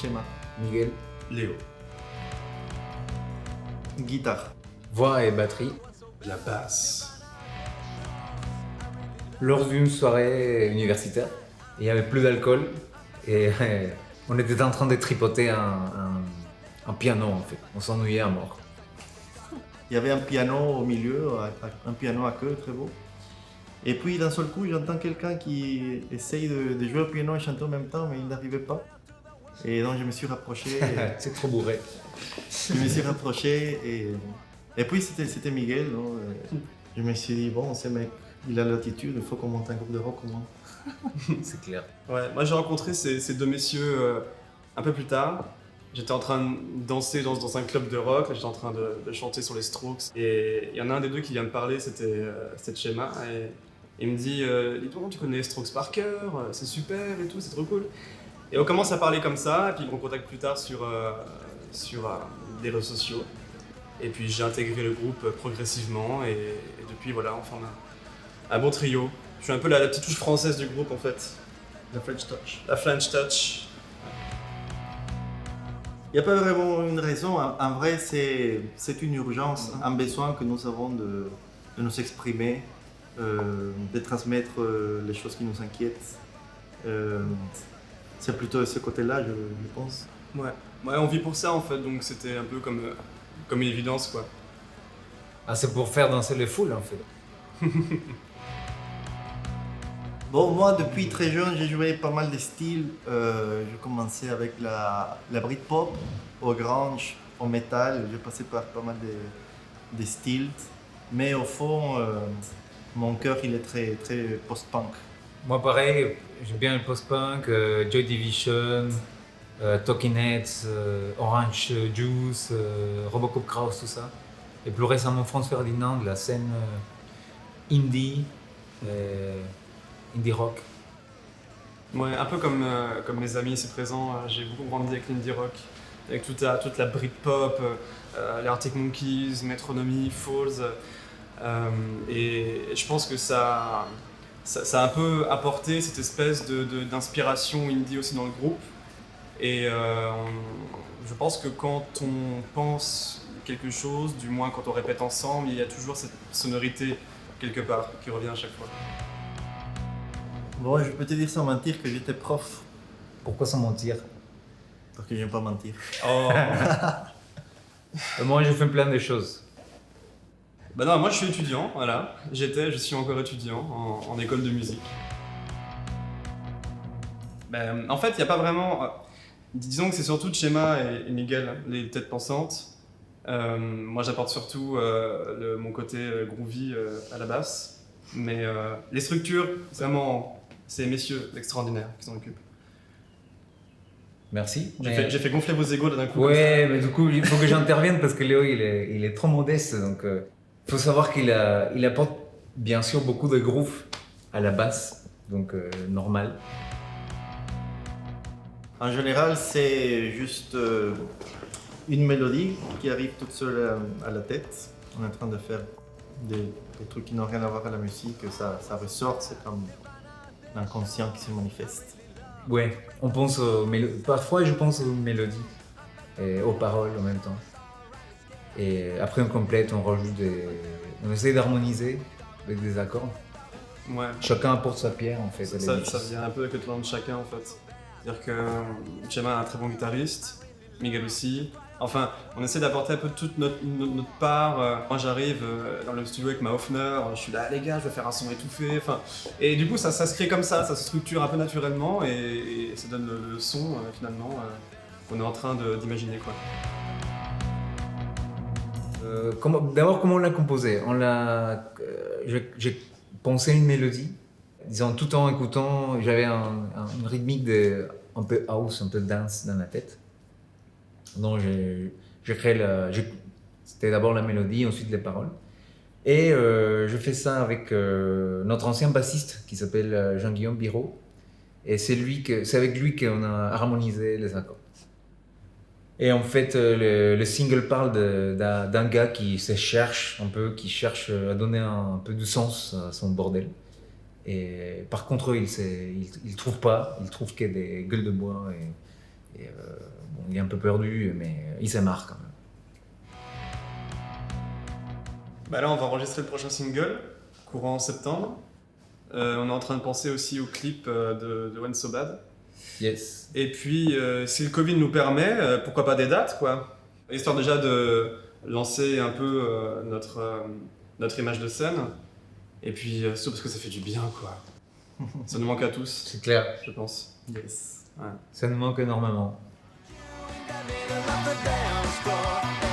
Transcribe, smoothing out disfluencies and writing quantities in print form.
Chema. Miguel. Léo. Guitare. Voix et batterie. La basse. Lors d'une soirée universitaire, il n'y avait plus d'alcool et on était en train de tripoter un piano en fait. On s'ennuyait à mort. Il y avait un piano au milieu, un piano à queue très beau. Et puis d'un seul coup, j'entends quelqu'un qui essaye de jouer au piano et chanter en même temps, mais il n'arrivait pas. Et donc je me suis rapproché. C'est trop bourré. Je me suis rapproché et puis c'était Miguel. Non, je me suis dit, bon, ce mec, il a l'attitude, il faut qu'on monte un groupe de rock au moins. C'est clair. Ouais, moi j'ai rencontré ces deux messieurs un peu plus tard. J'étais en train de danser dans un club de rock, j'étais en train de chanter sur les Strokes. Et il y en a un des deux qui vient me parler, c'était Chema. Et il me dit dis-toi, tu connais les Strokes par cœur, c'est super et tout, c'est trop cool. Et on commence à parler comme ça, et puis il me recontacte plus tard sur des réseaux sociaux. Et puis j'ai intégré le groupe progressivement, et depuis voilà, on forme un bon trio. Je suis un peu la petite touche française du groupe en fait. La French Touch. La French Touch. Il n'y a pas vraiment une raison. En vrai, c'est une urgence, un besoin que nous avons de nous exprimer, de transmettre les choses qui nous inquiètent. C'est plutôt ce côté-là, je pense. Ouais, on vit pour ça en fait, donc c'était un peu comme une évidence quoi. Ah, c'est pour faire danser les foules en fait. Bon, moi, depuis très jeune, j'ai joué pas mal de styles. J'ai commencé avec la Britpop, au grunge, au metal. J'ai passé par pas mal de styles. Mais au fond, mon cœur, il est très, très post-punk. Moi pareil, j'aime bien le post-punk, Joy Division, Talking Heads, Orange Juice, Robocop Kraus, tout ça. Et plus récemment Franz Ferdinand, la scène indie, indie rock. Ouais, un peu comme mes amis ici présents, j'ai beaucoup grandi avec l'indie rock, avec toute la Britpop, les Arctic Monkeys, Metronomy, Falls. Et je pense que ça a un peu apporté cette espèce d'inspiration indie aussi dans le groupe. Et je pense que quand on pense quelque chose, du moins quand on répète ensemble, il y a toujours cette sonorité quelque part qui revient à chaque fois. Bon, je peux te dire sans mentir que j'étais prof, Pourquoi sans mentir? parce que j'aime pas mentir. Oh. Moi je fais plein de choses. Bah non, moi je suis étudiant, voilà. Je suis encore étudiant en école de musique. Ben, en fait, il n'y a pas vraiment... disons que c'est surtout Chema et Miguel, les têtes pensantes. Moi j'apporte surtout mon côté groovy à la basse. Mais les structures, c'est messieurs extraordinaires qui s'en occupent. Merci. J'ai fait gonfler vos égos d'un coup. Ouais, mais du coup, il faut que j'intervienne parce que Léo, il est trop modeste. Donc, il faut savoir qu'il apporte bien sûr beaucoup de groove à la basse, donc normal. En général, c'est juste une mélodie qui arrive toute seule à la tête. On est en train de faire des trucs qui n'ont rien à voir avec la musique, ça ressort, c'est comme l'inconscient qui se manifeste. Ouais, on pense aux mélodies. Parfois, je pense aux mélodies et aux paroles en même temps. Et après, on complète, on rajoute on essaie d'harmoniser avec des accords. Ouais. Chacun apporte sa pierre en fait. Ça vient un peu avec le talent de chacun en fait. C'est-à-dire que Chema est un très bon guitariste, Miguel aussi. Enfin, on essaie d'apporter un peu toute notre part. Moi j'arrive dans le studio avec ma Hofner, je suis là, les gars, je vais faire un son étouffé. Enfin, et du coup ça se crée comme ça se structure un peu naturellement et ça donne le son finalement qu'on est en train d'imaginer quoi. D'abord, comment on l'a composé? J'ai pensé une mélodie, disons tout en écoutant, j'avais une rythmique un peu house, un peu dance dans la tête. Donc j'ai créé c'était d'abord la mélodie, ensuite les paroles. Et je fais ça avec notre ancien bassiste qui s'appelle Jean-Guillaume Biraud. Et c'est avec lui qu'on a harmonisé les accords. Et en fait, le single parle d'un gars qui se cherche un peu, qui cherche à donner un peu de sens à son bordel. Et par contre, il trouve pas, il trouve qu'il y a des gueules de bois Et, bon, il est un peu perdu, mais il s'amarre quand même. Bah là, on va enregistrer le prochain single, courant septembre. On est en train de penser aussi au clip de When So Bad. Yes. Et puis, si le Covid nous permet, pourquoi pas des dates, quoi. Histoire déjà de lancer un peu notre image de scène. Et puis, surtout parce que ça fait du bien, quoi. Ça nous manque à tous, C'est clair, je pense. Yes. Ouais. ça nous manque énormément. Got me to love the dance floor.